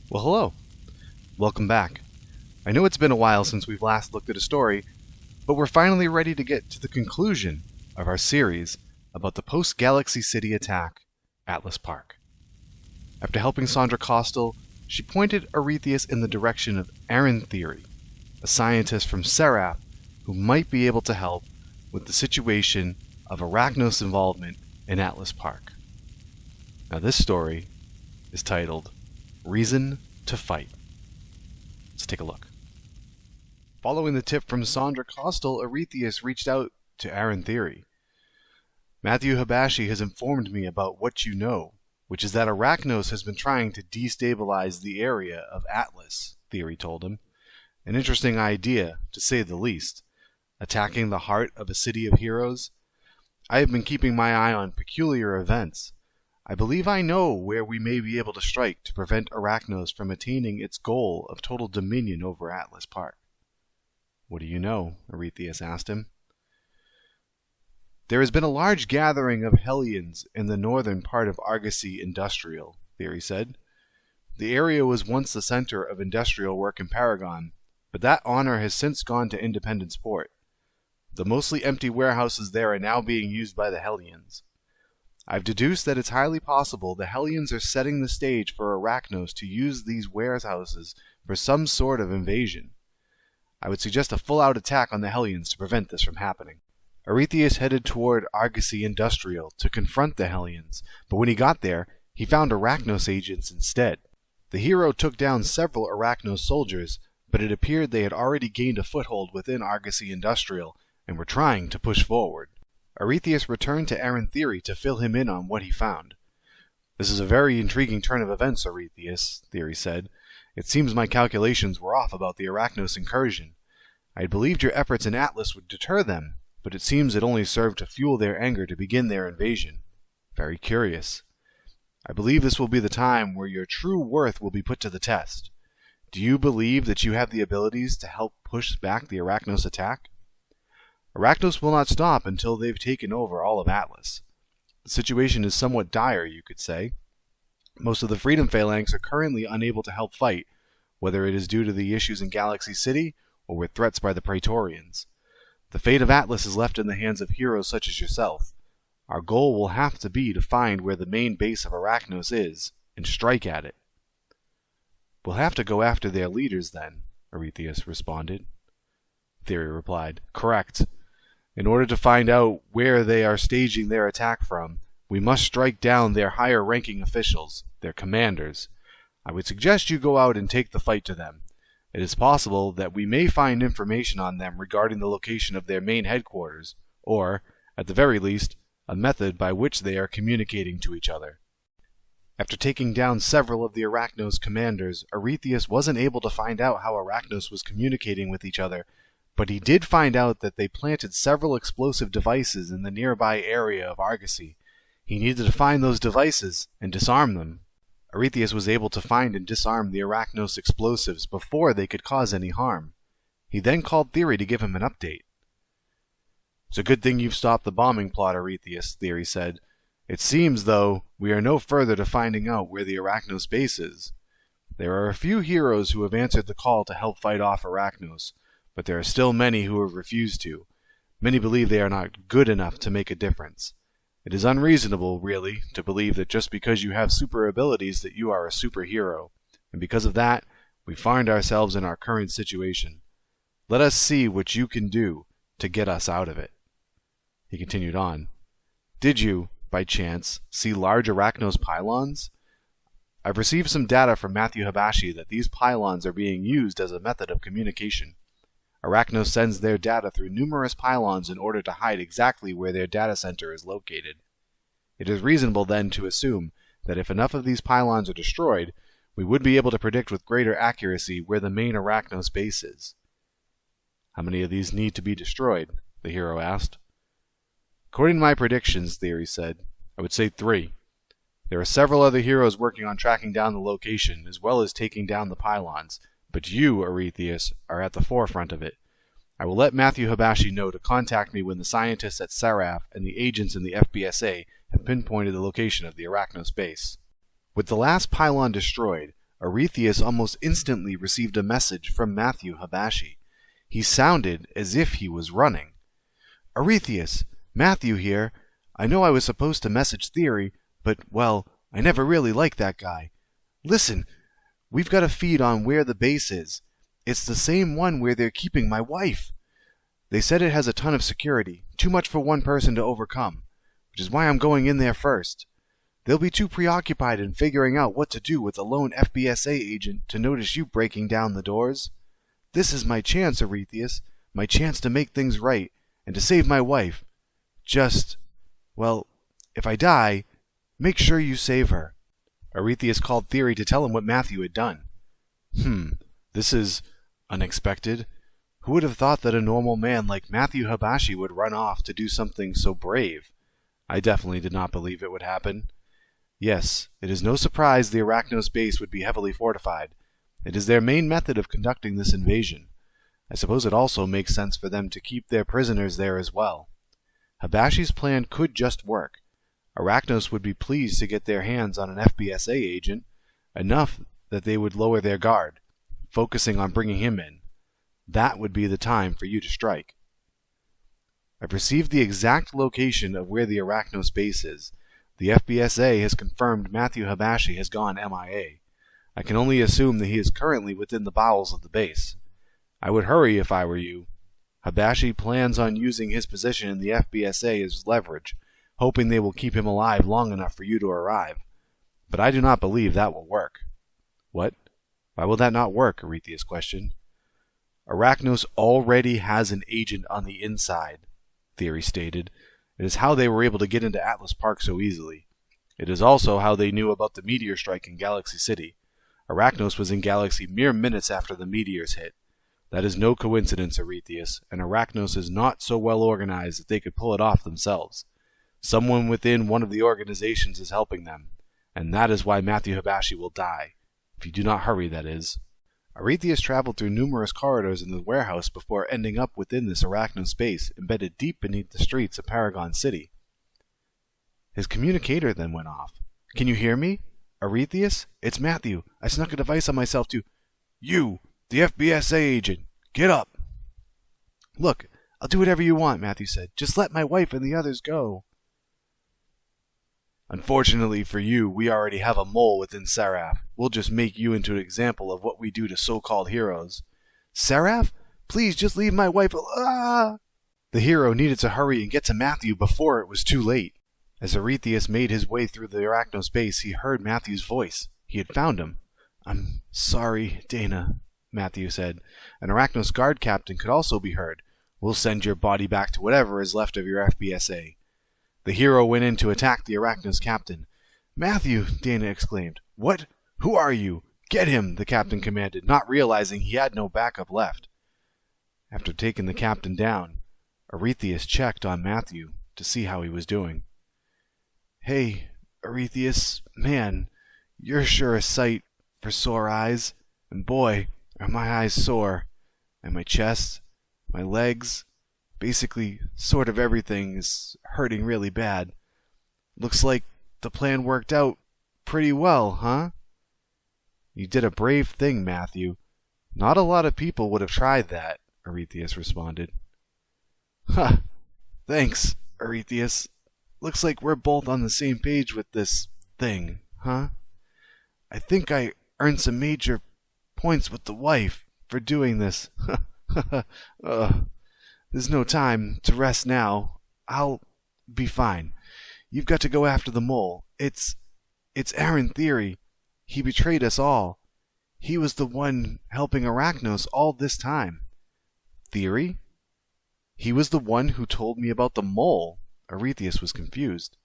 Well, hello. Welcome back. I know it's been a while since we've last looked at a story, but we're finally ready to get to the conclusion of our series about the post-Galaxy City attack, Atlas Park. After helping Sandra Costal, she pointed Arachnos in the direction of Thiery, a scientist from SERAPH who might be able to help with the situation of Arachnos' involvement in Atlas Park. Now this story is titled Reason to Fight. Let's take a look. Following the tip from Sandra Costal, Arachnos reached out to Thiery. Matthew Habashy has informed me about what you know, which is that Arachnos has been trying to destabilize the area of Atlas, Thiery told him. An interesting idea, to say the least. Attacking the heart of a city of heroes? I have been keeping my eye on peculiar events. I believe I know where we may be able to strike to prevent Arachnos from attaining its goal of total dominion over Atlas Park. What do you know? Arachnos asked him. There has been a large gathering of Hellions in the northern part of Argosy Industrial, Thiery said. The area was once the center of industrial work in Paragon, but that honor has since gone to independent sport. The mostly empty warehouses there are now being used by the Hellions. I've deduced that it's highly possible the Hellions are setting the stage for Arachnos to use these warehouses for some sort of invasion. I would suggest a full-out attack on the Hellions to prevent this from happening. Arachnos headed toward Argosy Industrial to confront the Hellions, but when he got there, he found Arachnos agents instead. The hero took down several Arachnos soldiers, but it appeared they had already gained a foothold within Argosy Industrial and were trying to push forward. Arachnos returned to Thiery to fill him in on what he found. This is a very intriguing turn of events, Arachnos, Thiery said. It seems my calculations were off about the Arachnos incursion. I had believed your efforts in Atlas would deter them, but it seems it only served to fuel their anger to begin their invasion. Very curious. I believe this will be the time where your true worth will be put to the test. Do you believe that you have the abilities to help push back the Arachnos attack? Arachnos will not stop until they've taken over all of Atlas. The situation is somewhat dire, you could say. Most of the Freedom Phalanx are currently unable to help fight, whether it is due to the issues in Galaxy City or with threats by the Praetorians. The fate of Atlas is left in the hands of heroes such as yourself. Our goal will have to be to find where the main base of Arachnos is, and strike at it. We'll have to go after their leaders then, Arachnos responded. Thiery replied, Correct. In order to find out where they are staging their attack from, we must strike down their higher-ranking officials, their commanders. I would suggest you go out and take the fight to them. It is possible that we may find information on them regarding the location of their main headquarters, or, at the very least, a method by which they are communicating to each other. After taking down several of the Arachnos commanders, Arachnos wasn't able to find out how Arachnos was communicating with each other, but he did find out that they planted several explosive devices in the nearby area of Argosy. He needed to find those devices and disarm them. Arachnos was able to find and disarm the Arachnos explosives before they could cause any harm. He then called Thiery to give him an update. It's a good thing you've stopped the bombing plot, Arachnos, Thiery said. It seems, though, we are no further to finding out where the Arachnos base is. There are a few heroes who have answered the call to help fight off Arachnos, but there are still many who have refused to. Many believe they are not good enough to make a difference. It is unreasonable, really, to believe that just because you have super abilities that you are a superhero, and because of that, we find ourselves in our current situation. Let us see what you can do to get us out of it. He continued on. Did you, by chance, see large Arachnos pylons? I've received some data from Matthew Habashy that these pylons are being used as a method of communication. Arachnos sends their data through numerous pylons in order to hide exactly where their data center is located. It is reasonable then to assume that if enough of these pylons are destroyed, we would be able to predict with greater accuracy where the main Arachnos base is. How many of these need to be destroyed? The hero asked. According to my predictions, Thiery said, I would say 3. There are several other heroes working on tracking down the location, as well as taking down the pylons, but you, Arachnos, are at the forefront of it. I will let Matthew Habashy know to contact me when the scientists at SERAPH and the agents in the FBSA have pinpointed the location of the Arachnos base. With the last pylon destroyed, Arethius almost instantly received a message from Matthew Habashy. He sounded as if he was running. "Arethius, Matthew here. I know I was supposed to message Thiery, but, well, I never really liked that guy. Listen, we've got a feed on where the base is. It's the same one where they're keeping my wife. They said it has a ton of security, too much for one person to overcome, which is why I'm going in there first. They'll be too preoccupied in figuring out what to do with a lone FBSA agent to notice you breaking down the doors. This is my chance, Arethius, my chance to make things right and to save my wife. Just, well, if I die, make sure you save her." Arethius called Thiery to tell him what Matthew had done. This is unexpected. Who would have thought that a normal man like Matthew Habashy would run off to do something so brave? I definitely did not believe it would happen. Yes, it is no surprise the Arachnos base would be heavily fortified. It is their main method of conducting this invasion. I suppose it also makes sense for them to keep their prisoners there as well. Habashy's plan could just work. Arachnos would be pleased to get their hands on an FBSA agent, enough that they would lower their guard, focusing on bringing him in. That would be the time for you to strike. I've received the exact location of where the Arachnos base is. The FBSA has confirmed Matthew Habashy has gone MIA. I can only assume that he is currently within the bowels of the base. I would hurry if I were you. Habashy plans on using his position in the FBSA as leverage, hoping they will keep him alive long enough for you to arrive. But I do not believe that will work. What? Why will that not work? Arethius questioned. Arachnos already has an agent on the inside, Thiery stated. It is how they were able to get into Atlas Park so easily. It is also how they knew about the meteor strike in Galaxy City. Arachnos was in Galaxy mere minutes after the meteors hit. That is no coincidence, Arethius, and Arachnos is not so well organized that they could pull it off themselves. Someone within one of the organizations is helping them, and that is why Matthew Habashy will die. If you do not hurry, that is. Arethius traveled through numerous corridors in the warehouse before ending up within this Arachnos space, embedded deep beneath the streets of Paragon City. His communicator then went off. "Can you hear me? Arethius? It's Matthew. I snuck a device on myself to—" "You, the FBSA agent, get up!" "Look, I'll do whatever you want," Matthew said. "Just let my wife and the others go." "Unfortunately for you, we already have a mole within SERAPH. We'll just make you into an example of what we do to so-called heroes." "SERAPH? Please just leave my wife The hero needed to hurry and get to Matthew before it was too late. As Arethius made his way through the Arachnos base, he heard Matthew's voice. He had found him. "I'm sorry, Dana," Matthew said. An Arachnos guard captain could also be heard. "We'll send your body back to whatever is left of your FBSA." The hero went in to attack the Arachnos captain. "Matthew!" Dana exclaimed. "What? Who are you? Get him!" the captain commanded, not realizing he had no backup left. After taking the captain down, Arethius checked on Matthew to see how he was doing. "Hey, Arethius, man, you're sure a sight for sore eyes. And boy, are my eyes sore. And my chest, my legs, basically sort of everything is hurting really bad. Looks like the plan worked out pretty well, huh?" "You did a brave thing, Matthew. Not a lot of people would have tried that," Arethius responded. "Huh. Thanks, Arethius. Looks like we're both on the same page with this thing, huh? I think I earned some major points with the wife for doing this. There's no time to rest now. I'll be fine. You've got to go after the mole. It's Aaron Thiery. He betrayed us all. He was the one helping Arachnos all this time." "Thiery? He was the one who told me about the mole." Arethius was confused.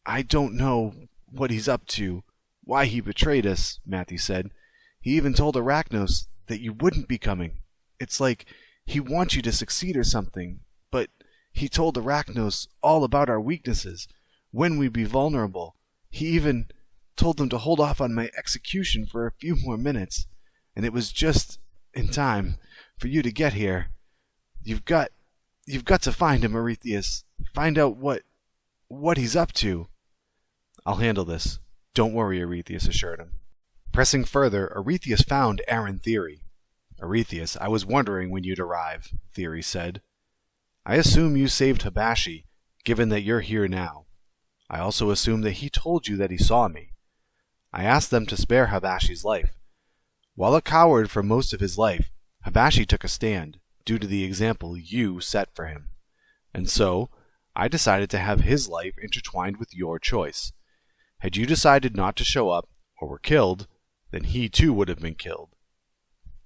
"I don't know what he's up to, why he betrayed us," Matthew said. "He even told Arachnos that you wouldn't be coming. It's like he wants you to succeed or something, but he told Arachnos all about our weaknesses, when we'd be vulnerable. He even told them to hold off on my execution for a few more minutes, and it was just in time for you to get here. You've got to find him, Arethius. Find out what he's up to." "I'll handle this. Don't worry," Arethius assured him. Pressing further, Arethius found Aaron Thiery. "Arethius, I was wondering when you'd arrive," Thiery said. "I assume you saved Habashy, given that you're here now. I also assume that he told you that he saw me. I asked them to spare Habashy's life. While a coward for most of his life, Habashy took a stand, due to the example you set for him. And so, I decided to have his life intertwined with your choice. Had you decided not to show up, or were killed, then he too would have been killed.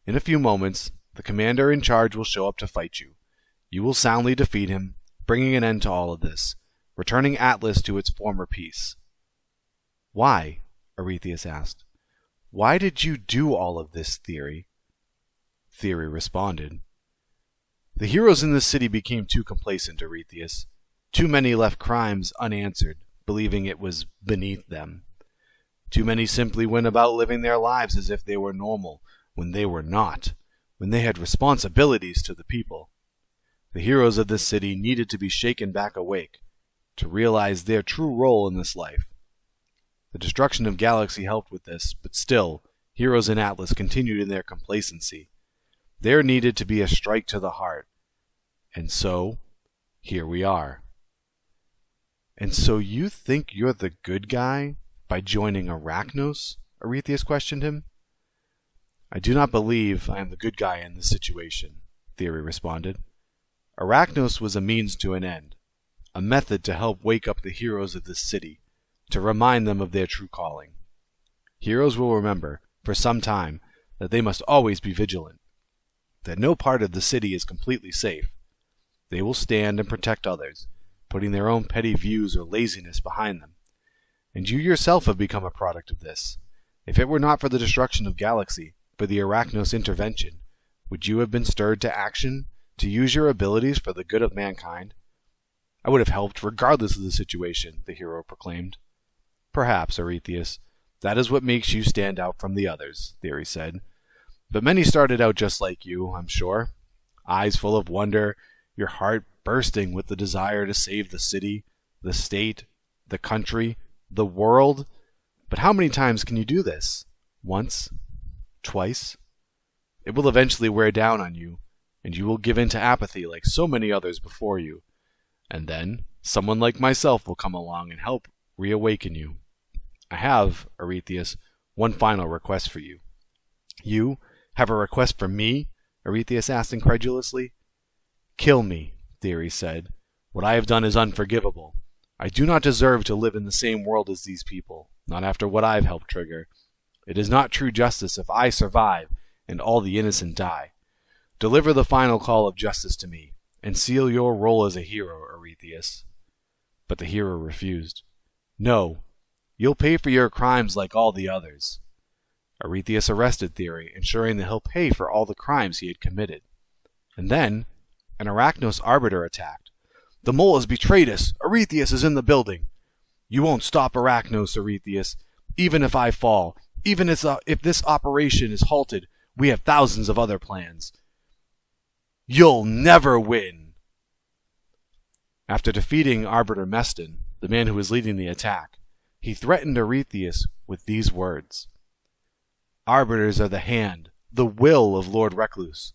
In a few moments, the commander in charge will show up to fight you. You will soundly defeat him, bringing an end to all of this, returning Atlas to its former peace." "Why?" Arethius asked. "Why did you do all of this, Thiery?" Thiery responded. "The heroes in this city became too complacent, Arethius. Too many left crimes unanswered, believing it was beneath them. Too many simply went about living their lives as if they were normal, when they were not, when they had responsibilities to the people. The heroes of this city needed to be shaken back awake, to realize their true role in this life. The destruction of Galaxy helped with this, but still, heroes in Atlas continued in their complacency. There needed to be a strike to the heart. And so, here we are." "And so you think you're the good guy by joining Arachnos?" Arethius questioned him. "I do not believe I am the good guy in this situation," Thiery responded. "Arachnos was a means to an end, a method to help wake up the heroes of this city, to remind them of their true calling. Heroes will remember, for some time, that they must always be vigilant, that no part of the city is completely safe. They will stand and protect others, putting their own petty views or laziness behind them. And you yourself have become a product of this. If it were not for the destruction of Galaxy, for the Arachnos intervention, would you have been stirred to action, to use your abilities for the good of mankind?" "I would have helped regardless of the situation," the hero proclaimed. "Perhaps, Arethius. That is what makes you stand out from the others," Thiery said. "But many started out just like you, I'm sure. Eyes full of wonder, your heart bursting with the desire to save the city, the state, the country, the world. But how many times can you do this? Once? Twice? It will eventually wear down on you, and you will give in to apathy like so many others before you. And then, someone like myself will come along and help reawaken you. I have, Arethius, one final request for you." "You have a request for me?" Arethius asked incredulously. "Kill me," Thiery said. "What I have done is unforgivable. I do not deserve to live in the same world as these people, not after what I've helped trigger. It is not true justice if I survive and all the innocent die. Deliver the final call of justice to me, and seal your role as a hero, Arethius." But the hero refused. "No, you'll pay for your crimes like all the others." Arethius arrested Thiery, ensuring that he'll pay for all the crimes he had committed. And then, an Arachnos arbiter attacked. "The mole has betrayed us! Arethius is in the building!" "You won't stop Arachnos, Arethius. Even if I fall, even if this operation is halted, we have thousands of other plans." "You'll never win!" After defeating Arbiter Meston, the man who was leading the attack, he threatened Arethius with these words: "Arbiters are the hand, the will of Lord Recluse.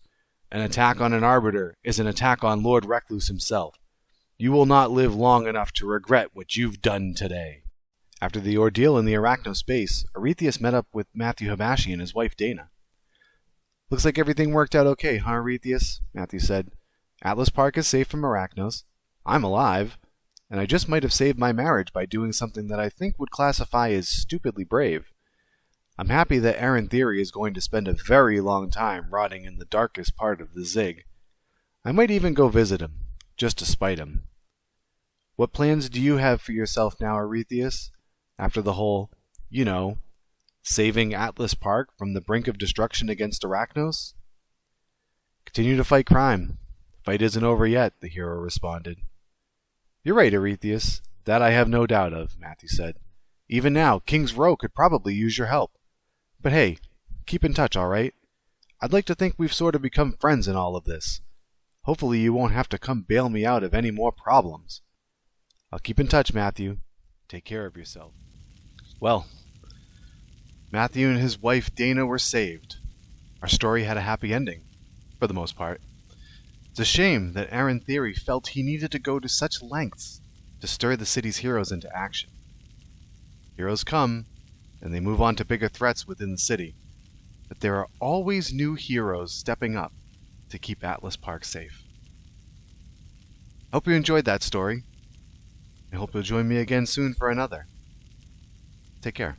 An attack on an arbiter is an attack on Lord Recluse himself. You will not live long enough to regret what you've done today." After the ordeal in the Arachnos base, Arethius met up with Matthew Habashy and his wife Dana. "Looks like everything worked out okay, huh, Arethius?" Matthew said. "Atlas Park is safe from Arachnos. I'm alive. And I just might have saved my marriage by doing something that I think would classify as stupidly brave. I'm happy that Aaron Thiery is going to spend a very long time rotting in the darkest part of the Zig. I might even go visit him, just to spite him. What plans do you have for yourself now, Arethius? After the whole, saving Atlas Park from the brink of destruction against Arachnos?" "Continue to fight crime. The fight isn't over yet," the hero responded. "You're right, Arethius. That I have no doubt of," Matthew said. "Even now, King's Row could probably use your help. But hey, keep in touch, all right? I'd like to think we've sort of become friends in all of this. Hopefully you won't have to come bail me out of any more problems." "I'll keep in touch, Matthew. Take care of yourself." Well, Matthew and his wife Dana were saved. Our story had a happy ending, for the most part. It's a shame that Aaron Thiery felt he needed to go to such lengths to stir the city's heroes into action. Heroes come, and they move on to bigger threats within the city, but there are always new heroes stepping up to keep Atlas Park safe. Hope you enjoyed that story. I hope you'll join me again soon for another. Take care.